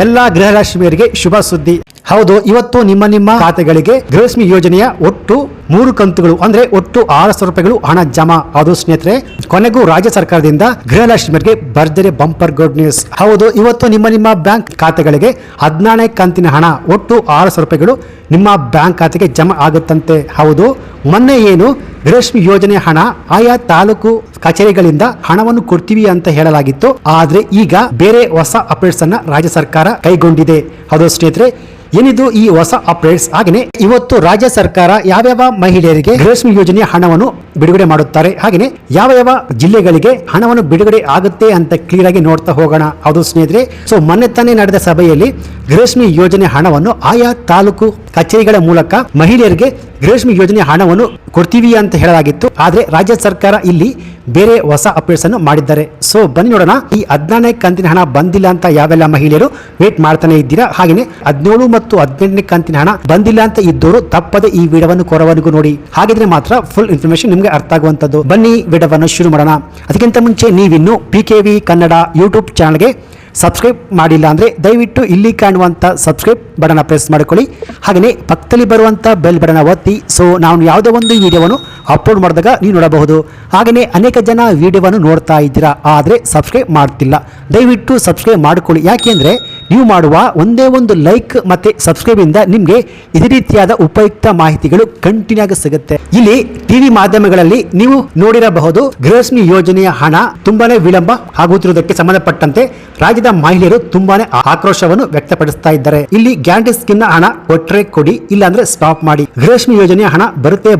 ಎಲ್ಲಾ ಗೃಹಲಕ್ಷ್ಮಿಯರಿಗೆ ಶುಭ ಸುದ್ದಿ. ಹೌದು, ಇವತ್ತು ನಿಮ್ಮ ಖಾತೆಗಳಿಗೆ ಗೃಹಲಕ್ಷ್ಮಿ ಯೋಜನೆಯ ಒಟ್ಟು 3 ಕಂತುಗಳು ಅಂದ್ರೆ ಒಟ್ಟು 600 ರೂಪಾಯಿಗಳು ಹಣ ಜಮಾ. ಅದು ಸ್ನೇಹಿತರೆ, ಕೊನೆಗೂ ರಾಜ್ಯ ಸರ್ಕಾರದಿಂದ ಗೃಹಲಕ್ಷ್ಮಿಯರಿಗೆ ಭರ್ಜರಿ ಬಂಪರ್ ಗುಡ್ ನ್ಯೂಸ್. ಹೌದು, ಇವತ್ತು ನಿಮ್ಮ ಬ್ಯಾಂಕ್ ಖಾತೆಗಳಿಗೆ 14ನೇ ಕಂತಿನ ಹಣ ಒಟ್ಟು 600 ರೂಪಾಯಿಗಳು ನಿಮ್ಮ ಬ್ಯಾಂಕ್ ಖಾತೆಗೆ ಜಮಾ ಆಗುತ್ತಂತೆ. ಹೌದು, ಮೊನ್ನೆ ಏನು ಗೃಹಲಕ್ಷ್ಮಿ ಯೋಜನೆ ಹಣ ಆಯಾ ತಾಲೂಕು ಕಚೇರಿಗಳಿಂದ ಹಣವನ್ನು ಕೊಡ್ತೀವಿ ಅಂತ ಹೇಳಲಾಗಿತ್ತು. ಆದ್ರೆ ಈಗ ಬೇರೆ ಹೊಸ ಅಪ್ಡೇಟ್ಸ್ ಅನ್ನ ರಾಜ್ಯ ಸರ್ಕಾರ ಕೈಗೊಂಡಿದೆ. ಹೌದು ಸ್ನೇಹಿತರೆ, ಏನಿದು ಈ ಹೊಸ ಅಪ್ಡೇಟ್ಸ್? ಹಾಗೆಯೇ ಇವತ್ತು ರಾಜ್ಯ ಸರ್ಕಾರ ಯಾವ್ಯಾವ ಮಹಿಳೆಯರಿಗೆ ಗೃಹಲಕ್ಷ್ಮಿ ಯೋಜನೆಯ ಹಣವನ್ನು ಬಿಡುಗಡೆ ಮಾಡುತ್ತಾರೆ, ಹಾಗೆಯೇ ಯಾವ ಜಿಲ್ಲೆಗಳಿಗೆ ಹಣವನ್ನು ಬಿಡುಗಡೆ ಆಗುತ್ತೆ ಅಂತ ಕ್ಲಿಯರ್ ಆಗಿ ನೋಡ್ತಾ ಹೋಗೋಣ. ಹೌದು ಸ್ನೇಹಿತರೆ, ಸೊ ಮೊನ್ನೆ ತಾನೇ ನಡೆದ ಸಭೆಯಲ್ಲಿ ಗೃಹಲಕ್ಷ್ಮಿ ಯೋಜನೆ ಹಣವನ್ನು ಆಯಾ ತಾಲೂಕು ಕಚೇರಿಗಳ ಮೂಲಕ ಮಹಿಳೆಯರಿಗೆ ಗೃಹಲಕ್ಷ್ಮಿ ಯೋಜನೆ ಹಣವನ್ನು ಕೊಡ್ತೀವಿ ಅಂತ ಹೇಳಲಾಗಿತ್ತು. ಆದ್ರೆ ರಾಜ್ಯ ಸರ್ಕಾರ ಇಲ್ಲಿ ಬೇರೆ ಹೊಸ ಅಪ್ಡೇಟ್ಸ್ ಅನ್ನು ಮಾಡಿದ್ದಾರೆ. ಸೊ ಬನ್ನಿ ನೋಡೋಣ, ಈ 14ನೇ ಕಂತಿನ ಹಣ ಬಂದಿಲ್ಲ ಅಂತ ಯಾವೆಲ್ಲ ಮಹಿಳೆಯರು ವೇಟ್ ಮಾಡ್ತಾನೆ ಇದ್ದೀರಾ, ಹಾಗೆಯೇ 17 ಮತ್ತು 18ನೇ ಕಂತಿನ ಹಣ ಬಂದಿಲ್ಲ ಅಂತ ಇದ್ದವರು ತಪ್ಪದೆ ಈ ವಿಡಿಯೋವನ್ನು ಕೊರವರೆಗೂ ನೋಡಿ. ಹಾಗಿದ್ರೆ ಮಾತ್ರ ಫುಲ್ ಇನ್ಫಾರ್ಮೇಶನ್ ನಿಮ್ಗೆ ಅರ್ಥ ಆಗುವಂತದ್ದು. ಬನ್ನಿ ವಿಡಿಯೋವನ್ನು ಶುರು ಮಾಡೋಣ. ಅದಕ್ಕಿಂತ ಮುಂಚೆ ನೀವಿನ್ನು PKV ಕನ್ನಡ ಯೂಟ್ಯೂಬ್ ಚಾನಲ್ಗೆ ಸಬ್ಸ್ಕ್ರೈಬ್ ಮಾಡಿಲ್ಲ ಅಂದ್ರೆ ದಯವಿಟ್ಟು ಇಲ್ಲಿ ಕಾಣುವಂತ ಸಬ್ಸ್ಕ್ರೈಬ್ ಬಟನ್ ಪ್ರೆಸ್ ಮಾಡಿಕೊಳ್ಳಿ, ಹಾಗೆಯೇ ಪಕ್ಕದಲ್ಲಿ ಬರುವಂತ ಬೆಲ್ ಬಟನ್ ಒತ್ತಿ. ಸೊ ನಾವು ಯಾವುದೋ ಒಂದು ವಿಡಿಯೋವನ್ನು ಅಪ್ಲೋಡ್ ಮಾಡಿದಾಗ ನೀವು ನೋಡಬಹುದು. ಹಾಗೆಯೇ ಅನೇಕ ಜನ ವಿಡಿಯೋವನ್ನು ನೋಡ್ತಾ ಇದ್ದೀರಾ, ಆದರೆ ಸಬ್ಸ್ಕ್ರೈಬ್ ಮಾಡ್ತಿಲ್ಲ. ದಯವಿಟ್ಟು ಸಬ್ಸ್ಕ್ರೈಬ್ ಮಾಡಿಕೊಳ್ಳಿ. ಯಾಕೆಂದ್ರೆ ನೀವು ಮಾಡುವ ಒಂದೇ ಒಂದು ಲೈಕ್ ಮತ್ತೆ ಸಬ್ಸ್ಕ್ರೈಬ್ ಇಂದ ನಿಮಗೆ ಇದೇ ರೀತಿಯಾದ ಉಪಯುಕ್ತ ಮಾಹಿತಿಗಳು ಕಂಟಿನ್ಯೂ ಆಗಿ ಸಿಗುತ್ತೆ. ಇಲ್ಲಿ ಟಿವಿ ಮಾಧ್ಯಮಗಳಲ್ಲಿ ನೀವು ನೋಡಿರಬಹುದು, ಗೃಹಲಕ್ಷ್ಮಿ ಯೋಜನೆಯ ಹಣ ತುಂಬಾನೇ ವಿಳಂಬ ಆಗುತ್ತಿರುವುದಕ್ಕೆ ಸಂಬಂಧಪಟ್ಟಂತೆ ರಾಜ್ಯದ ಮಹಿಳೆಯರು ತುಂಬಾನೇ ಆಕ್ರೋಶವನ್ನು ವ್ಯಕ್ತಪಡಿಸ್ತಾ ಇದ್ದಾರೆ. ಇಲ್ಲಿ ಗ್ಯಾರಂಟಿ ಸ್ಕೀಮ್ ನ ಹಣ ಕೊಟ್ರೆ ಕೊಡಿ, ಇಲ್ಲ ಅಂದ್ರೆ ಸ್ಟಾಪ್ ಮಾಡಿ. ಗೃಹಲಕ್ಷ್ಮಿ ಯೋಜನೆಯ ಹಣ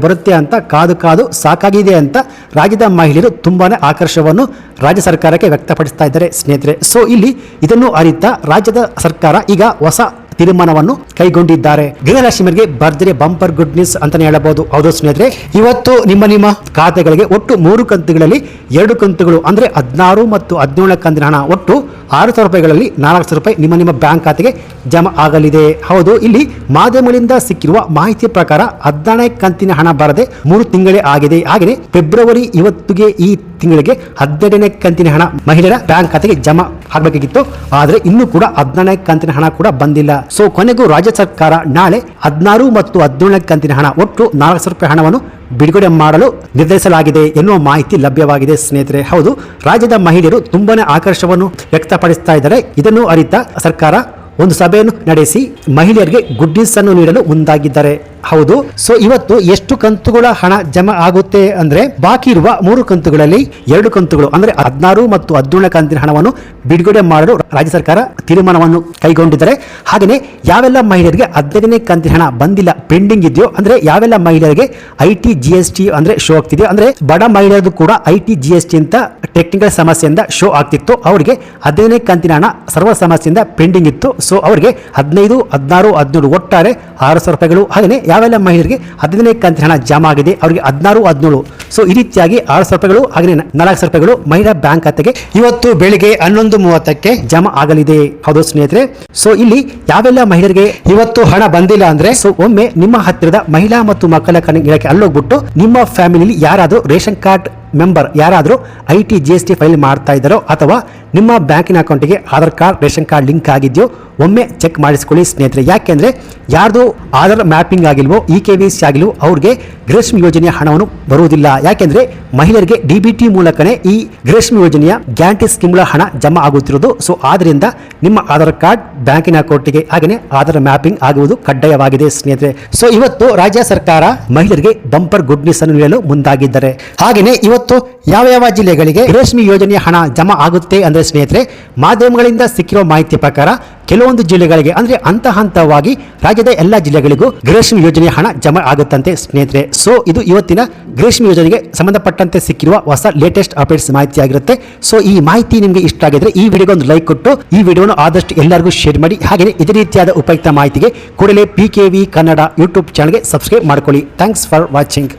ಬರುತ್ತೆ ಅಂತ ಕಾದು ಸಾಕಾಗಿದೆ ಅಂತ ರಾಜ್ಯದ ಮಹಿಳೆಯರು ತುಂಬಾನೇ ಆಕ್ರೋಶವನ್ನು ರಾಜ್ಯ ಸರ್ಕಾರಕ್ಕೆ ವ್ಯಕ್ತಪಡಿಸ್ತಾ ಇದ್ದಾರೆ ಸ್ನೇಹಿತರೆ. ಸೊ ಇಲ್ಲಿ ಇದನ್ನು ಅರಿತ ರಾಜ್ಯದ ಸರ್ಕಾರ ಈಗ ಹೊಸ ತೀರ್ಮಾನವನ್ನು ಕೈಗೊಂಡಿದ್ದಾರೆ. ಗೃಹಲಕ್ಷ್ಮಿಯರಿಗೆ ಭರ್ಜರಿ ಬಂಪರ್ ಗುಡ್ ನ್ಯೂಸ್ ಅಂತಾನೆ ಹೇಳಬಹುದು. ಹೌದು ಸ್ನೇಹಿತರೆ, ಇವತ್ತು ನಿಮ್ಮ ಖಾತೆಗಳಿಗೆ ಒಟ್ಟು 3 ಕಂತುಗಳಲ್ಲಿ 2 ಕಂತುಗಳು ಅಂದ್ರೆ 16 ಮತ್ತು 17 ಕಂತಿನ ಹಣ ಒಟ್ಟು 600 ರೂಪಾಯಿಗಳಲ್ಲಿ 400 ರೂಪಾಯಿ ನಿಮ್ಮ ಬ್ಯಾಂಕ್ ಖಾತೆಗೆ ಜಮಾ ಆಗಲಿದೆ. ಹೌದು, ಇಲ್ಲಿ ಮಾಧ್ಯಮಗಳಿಂದ ಸಿಕ್ಕಿರುವ ಮಾಹಿತಿ ಪ್ರಕಾರ 14ನೇ ಕಂತಿನ ಹಣ ಬರದೆ 3 ತಿಂಗಳೇ ಆಗಿದೆ. ಹಾಗೆಯೇ ಫೆಬ್ರವರಿ ಇವತ್ತಿಗೆ ಈ ತಿಂಗಳಿಗೆ 12ನೇ ಕಂತಿನ ಹಣ ಮಹಿಳೆಯರ ಬ್ಯಾಂಕ್ ಖಾತೆಗೆ ಜಮಾ ಆಗಬೇಕಾಗಿತ್ತು. ಆದ್ರೆ ಇನ್ನೂ ಕೂಡ 14ನೇ ಕಂತಿನ ಹಣ ಕೂಡ ಬಂದಿಲ್ಲ. ಸೊ ಕೊನೆಗೂ ರಾಜ್ಯ ಸರ್ಕಾರ ನಾಳೆ 16 ಮತ್ತು 17ನೇ ಕಂತಿನ ಹಣ ಒಟ್ಟು 400 ರೂಪಾಯಿ ಹಣವನ್ನು ಬಿಡುಗಡೆ ಮಾಡಲು ನಿರ್ಧರಿಸಲಾಗಿದೆ ಎನ್ನುವ ಮಾಹಿತಿ ಲಭ್ಯವಾಗಿದೆ ಸ್ನೇಹಿತರೆ. ಹೌದು, ರಾಜ್ಯದ ಮಹಿಳೆಯರು ತುಂಬಾನೇ ಆಕರ್ಷವನ್ನು ವ್ಯಕ್ತಪಡಿಸ್ತಾ ಇದ್ದಾರೆ. ಇದನ್ನು ಅರಿತ ಸರ್ಕಾರ ಒಂದು ಸಭೆಯನ್ನು ನಡೆಸಿ ಮಹಿಳೆಯರಿಗೆ ಗುಡ್ ನ್ಯೂಸ್ ಅನ್ನು ನೀಡಲು ಮುಂದಾಗಿದ್ದಾರೆ. ಹೌದು, ಸೊ ಇವತ್ತು ಎಷ್ಟು ಕಂತುಗಳ ಹಣ ಜಮಾ ಆಗುತ್ತೆ ಅಂದ್ರೆ ಬಾಕಿ ಇರುವ 3 ಕಂತುಗಳಲ್ಲಿ 2 ಕಂತುಗಳು ಅಂದ್ರೆ 16 ಮತ್ತು 17ನೇ ಕಂತಿನ ಹಣವನ್ನು ಬಿಡುಗಡೆ ಮಾಡಲು ರಾಜ್ಯ ಸರ್ಕಾರ ತೀರ್ಮಾನವನ್ನು ಕೈಗೊಂಡಿದ್ದಾರೆ. ಹಾಗೆಯೇ ಯಾವೆಲ್ಲ ಮಹಿಳೆಯರಿಗೆ 15ನೇ ಕಂತಿನ ಹಣ ಬಂದಿಲ್ಲ, ಪೆಂಡಿಂಗ್ ಇದೆಯೋ ಅಂದ್ರೆ ಯಾವೆಲ್ಲ ಮಹಿಳೆಯರಿಗೆ IT GST ಅಂದ್ರೆ ಶೋ ಆಗ್ತಿದೆಯೋ, ಅಂದ್ರೆ ಬಡ ಮಹಿಳೆಯರು ಕೂಡ IT GST ಅಂತ ಟೆಕ್ನಿಕಲ್ ಸಮಸ್ಯೆಯಿಂದ ಶೋ ಆಗ್ತಿತ್ತು, ಅವರಿಗೆ 15ನೇ ಕಂತಿನ ಹಣ ಸರ್ವ ಸಮಸ್ಯೆಯಿಂದ ಪೆಂಡಿಂಗ್ ಇತ್ತು. ಸೊ ಅವರಿಗೆ 15, 16, 17 ಒಟ್ಟಾರೆ 600 ರೂಪಾಯಿಗಳು. ಹಾಗೆಯೇ ಯಾವೆಲ್ಲ ಮಹಿಳೆಯರಿಗೆ 15ನೇ ಕಂತಿನ ಹಣ ಜಮಾ ಆಗಿದೆ ಅವರಿಗೆ 16, 17. ಸೊ ಈ ರೀತಿಯಾಗಿ 600 ರೂಪಾಯಿಗಳು ಹಾಗೆ 400 ರೂಪಾಯಿಗಳು ಮಹಿಳಾ ಬ್ಯಾಂಕ್ ಖಾತೆಗೆ ಇವತ್ತು ಬೆಳಿಗ್ಗೆ 11:30ಕ್ಕೆ ಜಮಾ ಆಗಲಿದೆ. ಹೌದು ಸ್ನೇಹಿತರೆ, ಸೊ ಇಲ್ಲಿ ಯಾವೆಲ್ಲ ಮಹಿಳೆಯರಿಗೆ ಇವತ್ತು ಹಣ ಬಂದಿಲ್ಲ ಅಂದ್ರೆ ಸೊ ಒಮ್ಮೆ ನಿಮ್ಮ ಹತ್ತಿರದ ಮಹಿಳಾ ಮತ್ತು ಮಕ್ಕಳ ಕಲ್ಯಾಣ ಇಲಾಖೆ ಅಲ್ಲೋಗ್ಬಿಟ್ಟು ನಿಮ್ಮ ಫ್ಯಾಮಿಲಿಯಲ್ಲಿ ಯಾರಾದರೂ ರೇಷನ್ ಕಾರ್ಡ್ ಮೆಂಬರ್ ಯಾರಾದರೂ IT GST ಫೈಲ್ ಮಾಡ್ತಾ ಇದ್ದಾರೋ ಅಥವಾ ನಿಮ್ಮ ಬ್ಯಾಂಕಿನ ಅಕೌಂಟಿಗೆ Aadhaar card ration card link ಆಗಿದೆಯೋ ಒಮ್ಮೆ ಚೆಕ್ ಮಾಡಿಸ್ಕೊಳ್ಳಿ ಸ್ನೇಹಿತರೆ. ಯಾಕೆಂದ್ರೆ ಯಾರ್ದು ಆಧಾರ್ ಮ್ಯಾಪಿಂಗ್ ಆಗಿಲ್ವೋ EKYC ಆಗಿಲ್ವೋ ಅವ್ರಿಗೆ ಗೃಹಲಕ್ಷ್ಮಿ ಯೋಜನೆಯ ಹಣವನ್ನು ಬರುವುದಿಲ್ಲ. ಯಾಕೆಂದ್ರೆ ಮಹಿಳೆಯರಿಗೆ DBT ಮೂಲಕನೇ ಈ ಗೃಹಲಕ್ಷ್ಮಿ ಯೋಜನೆಯ ಗ್ಯಾರಂಟಿ ಸ್ಕೀಮ್ಗಳ ಹಣ ಜಮಾ ಆಗುತ್ತಿರುವುದು. ಸೊ ಆದ್ರಿಂದ ನಿಮ್ಮ ಆಧಾರ್ ಕಾರ್ಡ್ ಬ್ಯಾಂಕಿನ ಅಕೌಂಟಿಗೆ ಹಾಗೆಯೇ ಆಧಾರ್ ಮ್ಯಾಪಿಂಗ್ ಆಗುವುದು ಕಡ್ಡಾಯವಾಗಿದೆ ಸ್ನೇಹಿತರೆ. ಸೊ ಇವತ್ತು ರಾಜ್ಯ ಸರ್ಕಾರ ಮಹಿಳೆಯರಿಗೆ ಬಂಪರ್ ಗುಡ್ ನ್ಯೂಸ್ ಅನ್ನು ನೀಡಲು ಮುಂದಾಗಿದ್ದಾರೆ. ಹಾಗೆಯೇ ಇವತ್ತು ಯಾವ ಜಿಲ್ಲೆಗಳಿಗೆ ಗೃಹಲಕ್ಷ್ಮಿ ಯೋಜನೆಯ ಹಣ ಜಮಾ ಆಗುತ್ತೆ ಅಂದ್ರೆ ಸ್ನೇಹಿತರೆ, ಮಾಧ್ಯಮಗಳಿಂದ ಸಿಕ್ಕಿರುವ ಮಾಹಿತಿ ಪ್ರಕಾರ ಕೆಲವೊಂದು ಜಿಲ್ಲೆಗಳಿಗೆ ಅಂದ್ರೆ ಹಂತವಾಗಿ ರಾಜ್ಯದ ಎಲ್ಲ ಜಿಲ್ಲೆಗಳಿಗೂ ಗೃಹಲಕ್ಷ್ಮಿ ಯೋಜನೆಯ ಹಣ ಜಮಾ ಆಗುತ್ತಂತೆ ಸ್ನೇಹಿತರೆ. ಸೊ ಇದು ಇವತ್ತಿನ ಗೃಹಲಕ್ಷ್ಮಿ ಯೋಜನೆಗೆ ಸಂಬಂಧಪಟ್ಟಂತೆ ಸಿಕ್ಕಿರುವ ಹೊಸ ಲೇಟೆಸ್ಟ್ ಅಪ್ಡೇಟ್ಸ್ ಮಾಹಿತಿ ಆಗಿರುತ್ತೆ. ಸೊ ಈ ಮಾಹಿತಿ ನಿಮಗೆ ಇಷ್ಟ ಆಗಿದ್ರೆ ಈ ವಿಡಿಯೋಗೆ ಒಂದು ಲೈಕ್ ಕೊಟ್ಟು ಈ ವಿಡಿಯೋನ ಆದಷ್ಟು ಎಲ್ಲರಿಗೂ ಶೇರ್ ಮಾಡಿ. ಹಾಗೆಯೇ ಇದೇ ರೀತಿಯಾದ ಉಪಯುಕ್ತ ಮಾಹಿತಿಗೆ ಕೂಡಲೇ PKV ಕನ್ನಡ ಯೂಟ್ಯೂಬ್ ಚಾನಲ್ಗೆ ಸಬ್ಸ್ಕ್ರೈಬ್ ಮಾಡ್ಕೊಳ್ಳಿ. Thanks for watching.